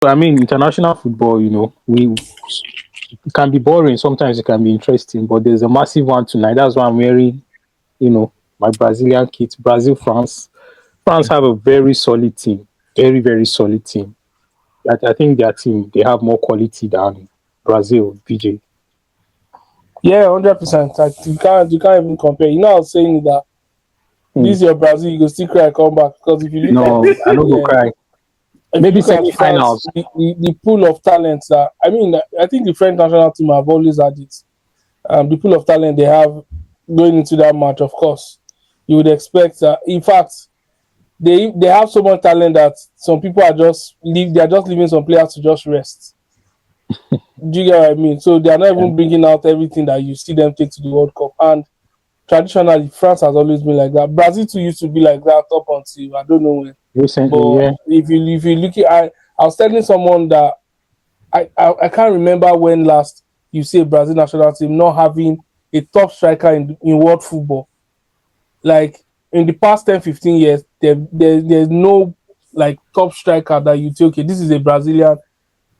I mean, international football, it can be boring. Sometimes it can be interesting, but there's a massive one tonight. That's why I'm wearing, my Brazilian kit. Brazil, France. France have a very solid team. Very, very solid team. I think their team, they have more quality than Brazil, BJ. Yeah, 100%. Like you can't even compare. I was saying that Hmm. this year Brazil, you go still cry come back because if you look at No, I don't go yeah, cry. if you Maybe look at France, semi-finals. the pool of talents that I think the French national team have always had it. The pool of talent they have going into that match, of course, you would expect that. In fact, they have so much talent that some people are just leave. They are just leaving some players to just rest. Do you get what I mean? So they are not Yeah. even bringing out everything that you see them take to the World Cup. And traditionally, France has always been like that. Brazil too used to be like that up until I don't know when. Recently, But yeah. if you look at, I was telling someone that I can't remember when last you see a Brazil national team not having a top striker in world football. Like in the past 10, 15 years, there's no like top striker that you say, okay, this is a Brazilian.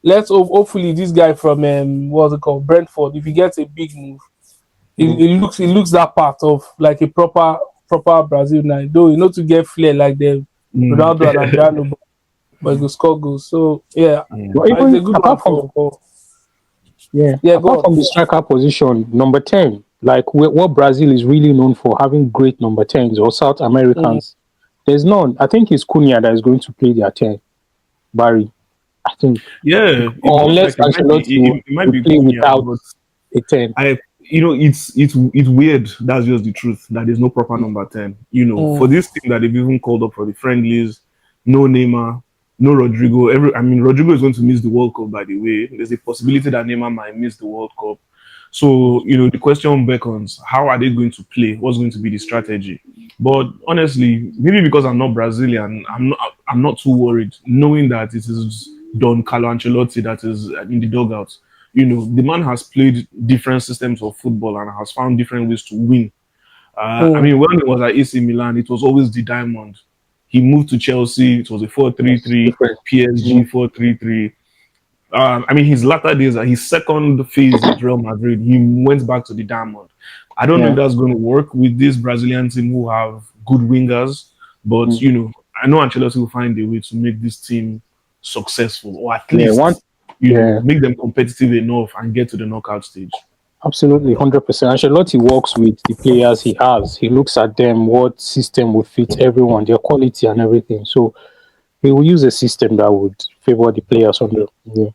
Hopefully this guy from what's it called, Brentford, if he gets a big move, Mm. it looks that part of like a proper Brazil nine. Though to get flair like the Mm. Ronaldo and Adriano, but he go score goals. So yeah, Mm. But it's a even good one for yeah. Go apart on. from the striker position, number 10, like what Brazil is really known for, having great number 10s or South Mm. Americans, there's none. I think it's Cunha that is going to play their 10, Barry. I think. Yeah, most Unless likely Ancelotti it might will be play Cunha, without but a 10. it's weird. That's just the truth. That there's no proper number 10. For Mm. this team that they've even called up for the friendlies, no Neymar, no Rodrigo. Rodrigo is going to miss the World Cup. By the way, there's a possibility that Neymar might miss the World Cup. So the question beckons: how are they going to play? What's going to be the strategy? But honestly, maybe because I'm not Brazilian, I'm not too worried, knowing that it is Don Carlo Ancelotti that is in the dugout. The man has played different systems of football and has found different ways to win. Mm. When he was at AC Milan, it was always the diamond. He moved to Chelsea, it was a Yes, 4-3-3, different. PSG Mhm. 4-3-3. His latter days, his second phase at Real Madrid, he went back to the diamond. I don't know if Yeah. that's going to work with this Brazilian team who have good wingers, but Mm. I know Ancelotti will find a way to make this team successful, or at Yeah. One. least Yeah. make them competitive enough and get to the knockout stage. Absolutely, 100%. Ancelotti works with the players he has. He looks at them, what system will fit everyone, their quality and everything. So he will use a system that would favor the players on the. Yeah.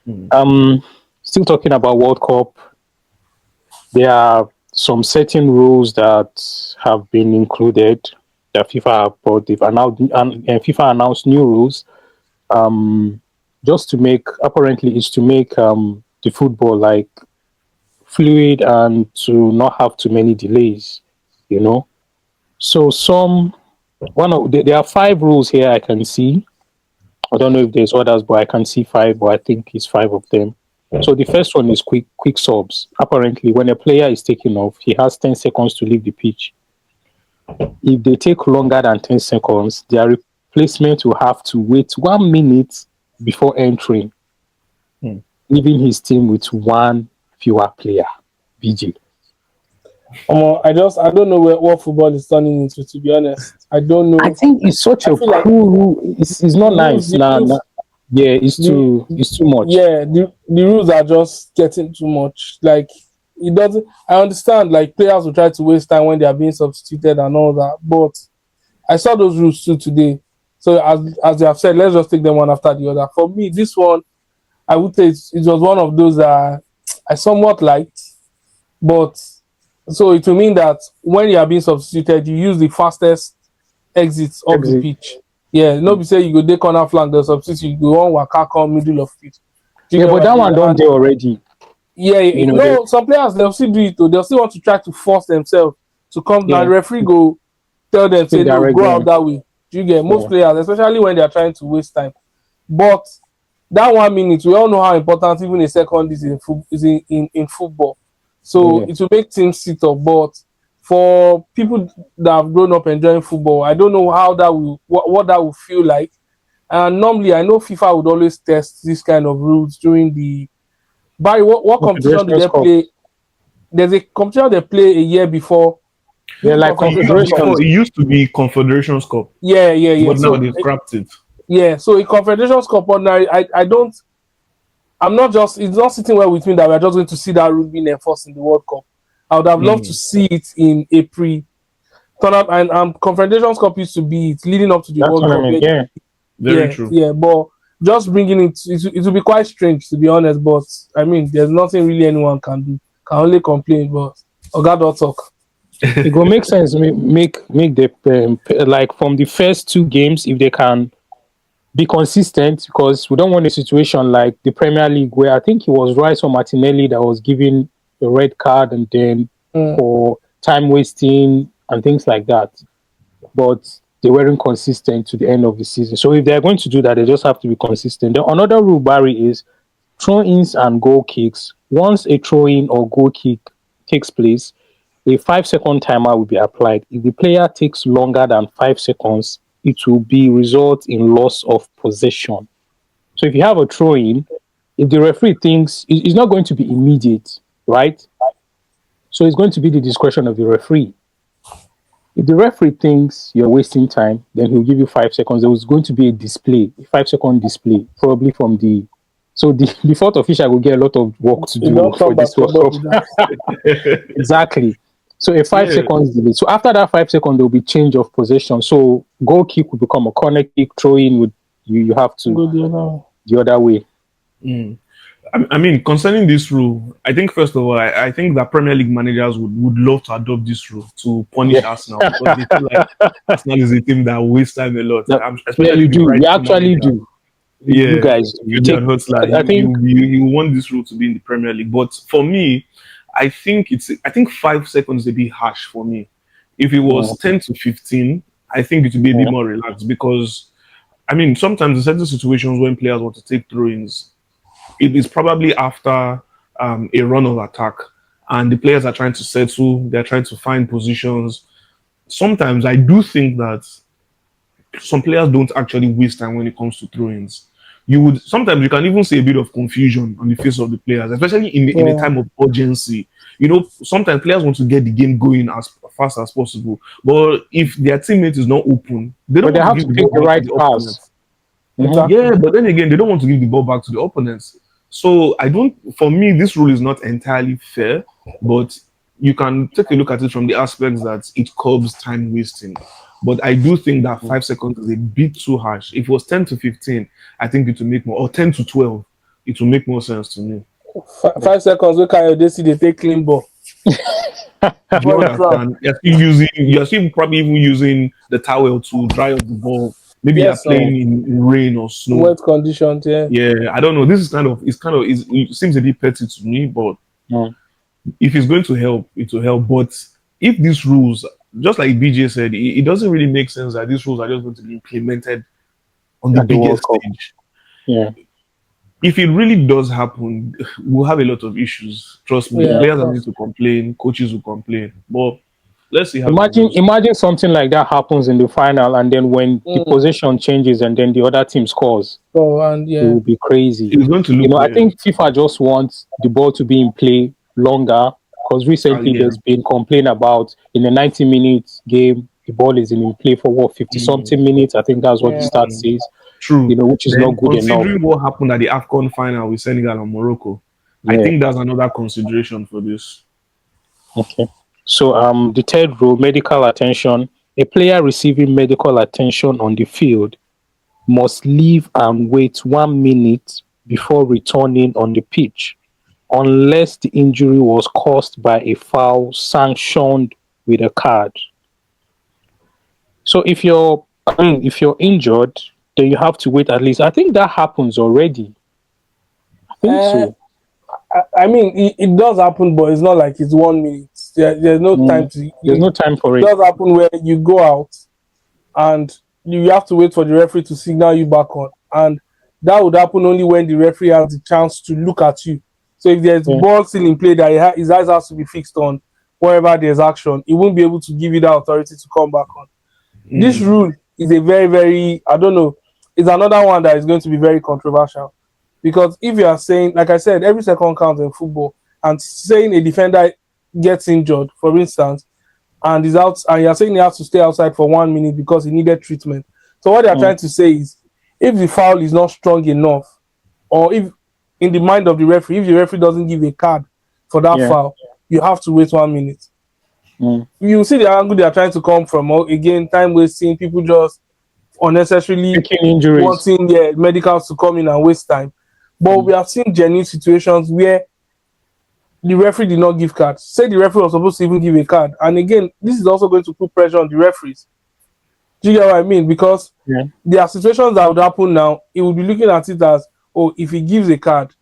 Mm. Um, Still talking about World Cup, there are some certain rules that have been included that FIFA have brought. They've announced, and FIFA announced new rules. Um, just to make, apparently, is to make the football like fluid and to not have too many delays. You know, so there are five rules here I can see. I don't know if there's others, but I can see five, but I think it's five of them. So the first one is quick subs. Apparently, when a player is taken off, he has 10 seconds to leave the pitch. If they take longer than 10 seconds, their replacement will have to wait 1 minute before entering, Mm. leaving his team with one fewer player. VG. I don't know what football is turning into. To be honest, I don't I know. think it's such I a feel like cruel rule. It's the not rules, nice. the Nah, nah. rules, Yeah, the it's too much. yeah, the rules are just getting too much. Like it doesn't. I understand. Like players will try to waste time when they are being substituted and all that, but I saw those rules too today. So as they have said, let's just take them one after the other. For me, this one I would say it was one of those that I somewhat liked, but so it will mean that when you are being substituted, you use the fastest exits of the Exit. pitch. Yeah, no be say you go dey corner flank, the substitute, you go on waka come middle of pitch. Do you Yeah, get but what I that mean? one don't And do already. yeah, They, no, some players they'll still do it though. They'll still want to try to force themselves to come down. yeah, The referee go tell them, say take no, direct go out them. that way. Do you get most Yeah, players, especially when they are trying to waste time. But that 1 minute, we all know how important even a second is in football. So yeah. it will make teams sit up. But for people that have grown up enjoying football, I don't know how that will what that will feel like. And normally, I know FIFA would always test this kind of rules during the. Barry, what competition do Confederations they Cup. play? There's a competition they play a year before. Yeah, The like Confederations Cup. Before confederations. it used to be Confederations Cup, Yeah. but now So they've scrapped it. yeah, so in Confederations Cup ordinary, I don't. I'm not just. It's not sitting well with me that we're just going to see that rule being enforced in the World Cup. I would have loved to Mm. see it in April. Turn up and Confederations Cup used to be it leading up to the That World Cup. tournament, yeah. Very true. Yeah, but just bringing it will be quite strange to be honest. But I mean, there's nothing really anyone can do. Can only complain, but Oga don't talk. It go make sense. Make the like from the first two games if they can be consistent because we don't want a situation like the Premier League where I think it was Rice or Martinelli that was given a red card and then for time wasting and things like that. But they weren't consistent to the end of the season. So if they're going to do that, they just have to be consistent. The another rule, Barry, is throw-ins and goal kicks. Once a throw-in or goal kick takes place, a 5 second timer will be applied. If the player takes longer than 5 seconds, it will be result in loss of possession. So if you have a throw-in, if the referee thinks it's not going to be immediate, right? So it's going to be the discretion of the referee. If the referee thinks you're wasting time, then he'll give you 5 seconds. There was going to be a display, a 5 second display, probably from the. So the fourth official will get a lot of work to You do don't for come this basketball World with Cup. that. Exactly. So a five Yeah. seconds delay. So after that 5 second, there will be change of possession. So goal kick will become a corner kick. Throw in would you have to Go the other way. the other way. Mm. I mean, concerning this rule, I think first of all, I think that Premier League managers would love to adopt this rule to punish Yeah. Arsenal because they feel like Arsenal is a team that wastes time a lot. Yeah, yeah, Especially you the do. You Brighton actually manager. do. You Yeah, guys, you take. Julian Hutzler. I think You want this rule to be in the Premier League, but for me, I think 5 seconds is a bit harsh for me. If it was 10 to 15, I think it would be a bit more relaxed because I mean sometimes in certain situations when players want to take throw-ins, it is probably after a run of attack and the players are trying to settle, they're trying to find positions. Sometimes I do think that some players don't actually waste time when it comes to throw-ins. You would sometimes you can even see a bit of confusion on the face of the players, especially in a time of urgency. You know, sometimes players want to get the game going as fast as possible, but if their teammate is not open, they don't but they want to have give to the pick ball the back to right the opponent. pass. Mhm. Exactly. Yeah, but then again, they don't want to give the ball back to the opponents. So I don't. For me, this rule is not entirely fair, but you can take a look at it from the aspects that it curbs time wasting. But I do think that 5 seconds is a bit too harsh. If it was 10 to 15, I think it will make more, or 10 to 12, it will make more sense to me. 5 seconds. We can they see they take clean ball. Do you Before you throw. understand? You're still probably even using the towel to dry up the ball. Maybe you're Yes, sir. playing in rain or snow. Wet conditions. Yeah. Yeah, I don't know. This is it seems a bit petty to me, but Mm. if it's going to help, it will help. But if these rules, just like BJ said, it doesn't really make sense that these rules are just going to be implemented on the At the World biggest Cup. stage. Yeah. If it really does happen, we'll have a lot of issues. Trust me, Yeah, of players are course. going to complain, coaches will complain. But let's see how it Imagine, goes. imagine something like that happens in the final, and then when the position changes, and then the other team scores, So and it yeah. will be crazy. It's going to You look know, I weird. think FIFA just wants the ball to be in play longer because recently Yeah. there's been complaint about in a 90 minute game, the ball is in play for what 50 something minutes. I think that's what the Yeah. stat says. True. You know, which is not Then good enough. considering what happened at the AFCON final with Senegal and Morocco, I Yeah. think that's another consideration for this. Okay. So the third rule, medical attention. A player receiving medical attention on the field must leave and wait 1 minute before returning on the pitch, unless the injury was caused by a foul sanctioned with a card. So if you're injured, then you have to wait at least. I think that happens already. I think Uh, so. I mean, it does happen, but it's not like it's 1 minute. There's no time to. There's no time for It it. does happen where you go out and you have to wait for the referee to signal you back on, and that would happen only when the referee has the chance to look at you. So if there's Yeah. ball still in play that his eyes has to be fixed on wherever there's action, he won't be able to give you that authority to come back on. This rule is a very, very, I don't know. is another one that is going to be very controversial. Because if you are saying, like I said, every second counts in football, and saying a defender gets injured, for instance, and is out, and you're saying he has to stay outside for 1 minute because he needed treatment. So what they're trying to say is, if the foul is not strong enough, or if in the mind of the referee, if the referee doesn't give a card for that foul, you have to wait 1 minute. You see the angle they are trying to come from. Again, time wasting, people just unnecessarily wanting their medicals to come in and waste time. But we have seen genuine situations where the referee did not give cards. Say the referee was supposed to even give a card. And again, this is also going to put pressure on the referees. Do you get what I mean? Because there are situations that would happen now. He will be looking at it as, oh, if he gives a card,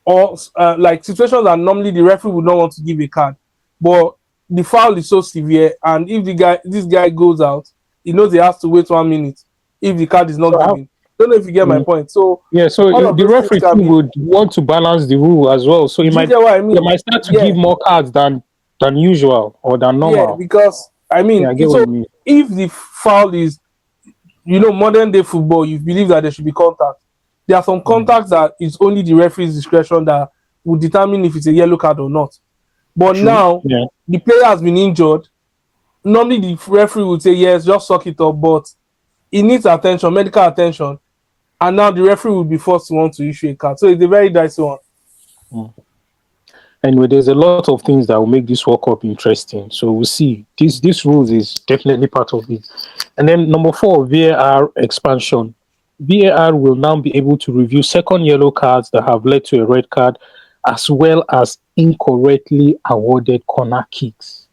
or like situations that normally the referee would not want to give a card, but the foul is so severe, and if this guy goes out, he knows he has to wait 1 minute if the card is not given. Don't know if you get my point. So so the referee would want to balance the rule as well. So he might, get what I mean? They might start to give more cards than usual or than normal. Yeah, because I mean, I get what you mean. If the foul is, modern day football, you believe that there should be contact. There are some contacts that it's only the referee's discretion that will determine if it's a yellow card or not. But now the player has been injured. Normally the referee would say, yes, just suck it up, but he needs attention, medical attention, and now the referee will be forced to want to issue a card. So it's a very dicey one. Anyway, there's a lot of things that will make this World Cup interesting. So we'll see. This rules is definitely part of it. And then number 4, VAR expansion. VAR will now be able to review second yellow cards that have led to a red card, as well as incorrectly awarded corner kicks.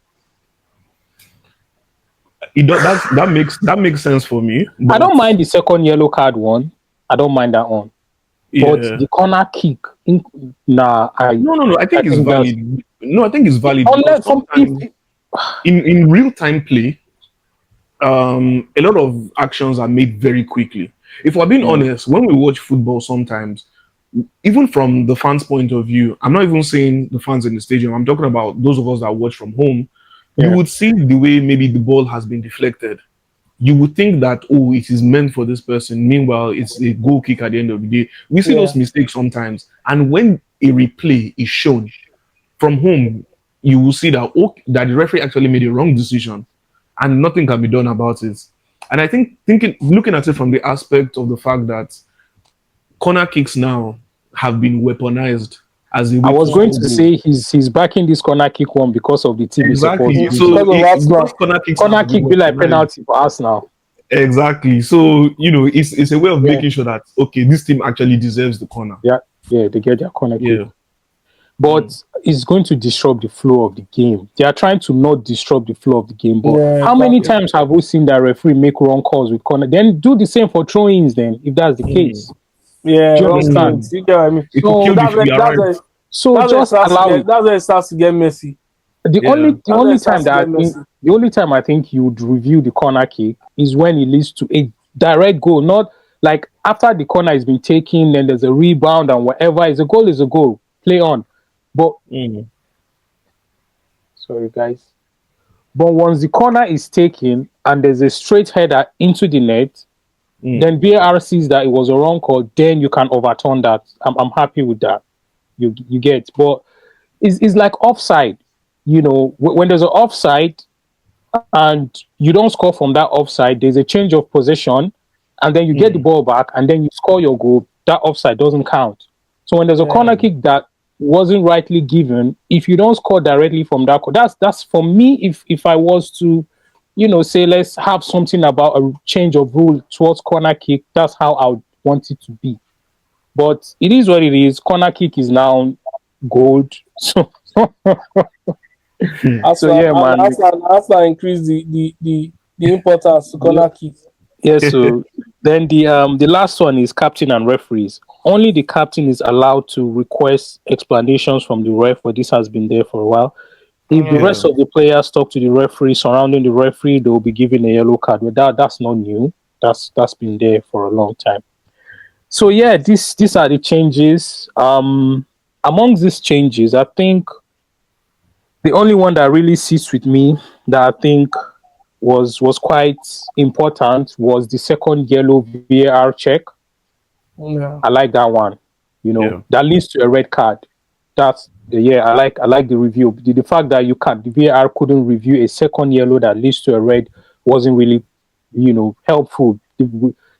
That makes sense for me. I don't mind the second yellow card one. I don't mind that one. But the corner kick, no. I think it's valid. No, I think it's valid. In real time play, a lot of actions are made very quickly. If we're being honest, when we watch football, sometimes, even from the fans' point of view, I'm not even saying the fans in the stadium. I'm talking about those of us that watch from home. You would see the way maybe the ball has been deflected. You would think that, oh, it is meant for this person. Meanwhile, it's a goal kick at the end of the day. We see those mistakes sometimes. And when a replay is shown from home, you will see that, that the referee actually made a wrong decision and nothing can be done about it. And I think looking at it from the aspect of the fact that corner kicks now have been weaponized. I was going to say he's backing this corner kick one because of the team exactly. So corner kick be like penalty for us now. Exactly. So it's a way of making sure that this team actually deserves the corner. Yeah, they get their corner kick. But it's going to disrupt the flow of the game. They are trying to not disrupt the flow of the game. But how many times have we seen that referee make wrong calls with corner? Then do the same for throw-ins. Then, if that's the case. Yeah, do you understand? So just allow it. That's where it starts to get messy. The only time I think you would review the corner kick is when it leads to a direct goal, not like after the corner has been taken, then there's a rebound and whatever is a goal. Play on. But sorry guys. But once the corner is taken and there's a straight header into the net, then VAR sees that it was a wrong call, then you can overturn that. I'm happy with that. You get, but it's like offside. When there's an offside and you don't score from that offside, there's a change of possession, and then you get the ball back, and then you score your goal. That offside doesn't count. So when there's a corner kick that wasn't rightly given, if you don't score directly from that, that's for me. If I was to say let's have something about a change of rule towards corner kick, that's how I would want it to be. But it is what it is. Corner kick is now gold. So man. After increase the importance to corner kick. Yeah, so then the last one is captain and referees. Only the captain is allowed to request explanations from the ref, but this has been there for a while. If the rest of the players talk to the referee surrounding the referee, they will be given a yellow card. But that's not new. That's been there for a long time. So yeah, these are the changes. Among these changes, I think the only one that really sits with me that I think was quite important was the second yellow VAR check. Yeah. I like that one. Yeah. That leads to a red card. That's yeah. I like the review. The fact that the VAR couldn't review a second yellow that leads to a red wasn't really, helpful.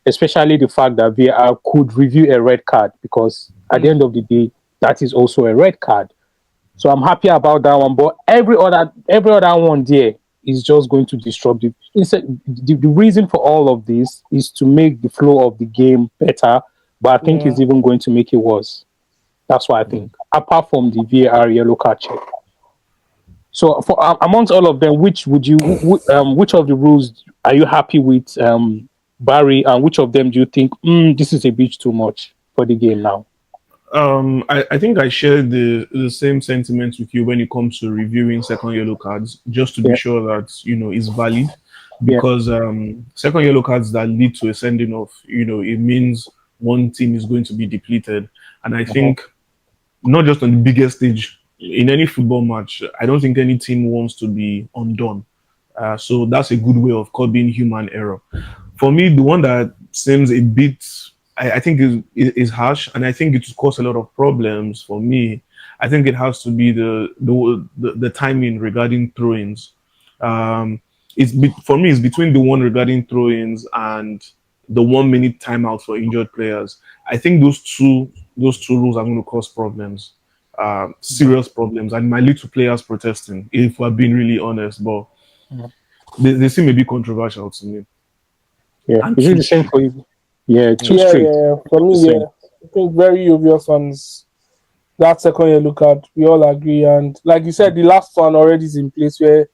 Especially the fact that VAR could review a red card, because at the end of the day, that is also a red card. So I'm happy about that one. But every other one there is just going to disrupt it. The reason for all of this is to make the flow of the game better, but I think Yeah. it's even going to make it worse. That's what I think. Apart from the VAR yellow card check. So for amongst all of them, which of the rules are you happy with, Barry, and which of them do you think this is a bit too much for the game now? I think I share the same sentiments with you when it comes to reviewing second yellow cards, just to be Yeah, sure that it's valid. yeah, Because second yellow cards that lead to a sending off, it means one team is going to be depleted. And I uh-huh, think not just on the biggest stage in any football match, I don't think any team wants to be undone. So that's a good way of curbing human error. For me, the one that seems a bit, I think is harsh, and I think it will cause a lot of problems for me. I think it has to be the timing regarding throw-ins. Um, for me, it's between the one regarding throw-ins and the 1 minute timeout for injured players. I think those two rules are going to cause problems, serious problems, and might lead to players protesting. If we're being really honest, but uh-huh. they seem a bit controversial to me Yeah. and Is it too the same for strict. you? Yeah, too Yeah. Yeah, strict. yeah. For The me, yeah. same. I think very obvious ones. That second yellow card, we all agree. And like you said, the last one already is in place where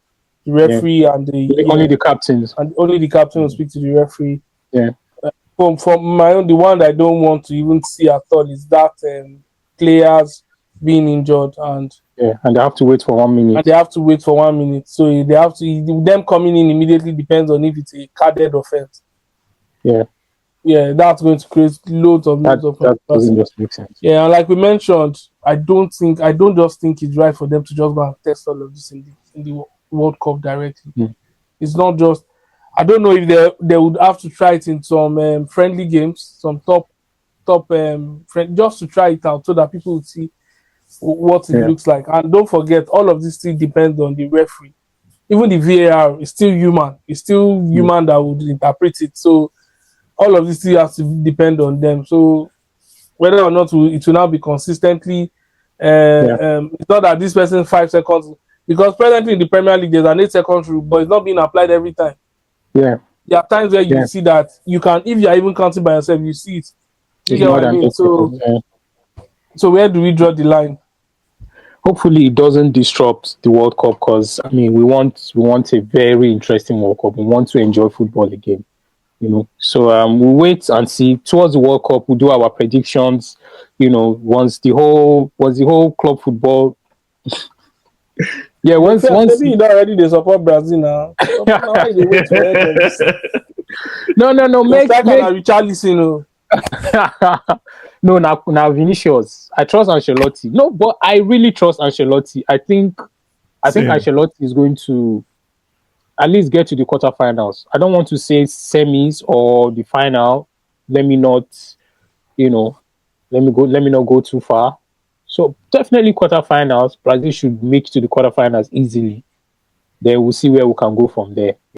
the Yeah. referee and Only the captains. only the captain will Mm. speak to the referee. Yeah. From my own, the one that I don't want to even see at all is that players being injured Yeah. And they have to wait for one and minute. they have to wait for 1 minute. So they have to them coming in immediately depends on if it's a carded offense. Yeah. Yeah, that's going to create That loads of that doesn't controversy. just make sense. Yeah, and like we mentioned, I don't just think it's right for them to just go and test all of this in the World Cup directly. Mm. It's not just. I don't know if they would have to try it in some friendly games, some top just to try it out so that people would see what it Yeah. looks like. And don't forget, all of this still depends on the referee. Even the VAR is still human. It's still Mm. human that would interpret it. So all of this still has to depend on them. So whether or not it will now be consistently, Yeah. it's not that this person 5 seconds, because presently in the Premier League there's an 8 second rule, but it's not being applied every time. Yeah. There are times where you Yeah. see that you can, if you are even counting by yourself, you see it. You It's get more what I than mean? 8 seconds. Yeah. So where do we draw the line? Hopefully it doesn't disrupt the World Cup, because I mean we want a very interesting World Cup. We want to enjoy football again. So we'll wait and see. Towards the World Cup, we'll do our predictions. Once the whole club football, yeah, once Maybe you don't already they support Brazil now. Support now. Why they wait for end of this? no, Your make striker make now Richarlison. Oh. no, now Vinicius. I trust Ancelotti. No, but I really trust Ancelotti. I think Same. Ancelotti is going to at least get to the quarterfinals. I don't want to say semis or the final. Let me not, you know, let me not go too far. So definitely quarterfinals. Brazil should make it to the quarterfinals easily. Then we'll see where we can go from there.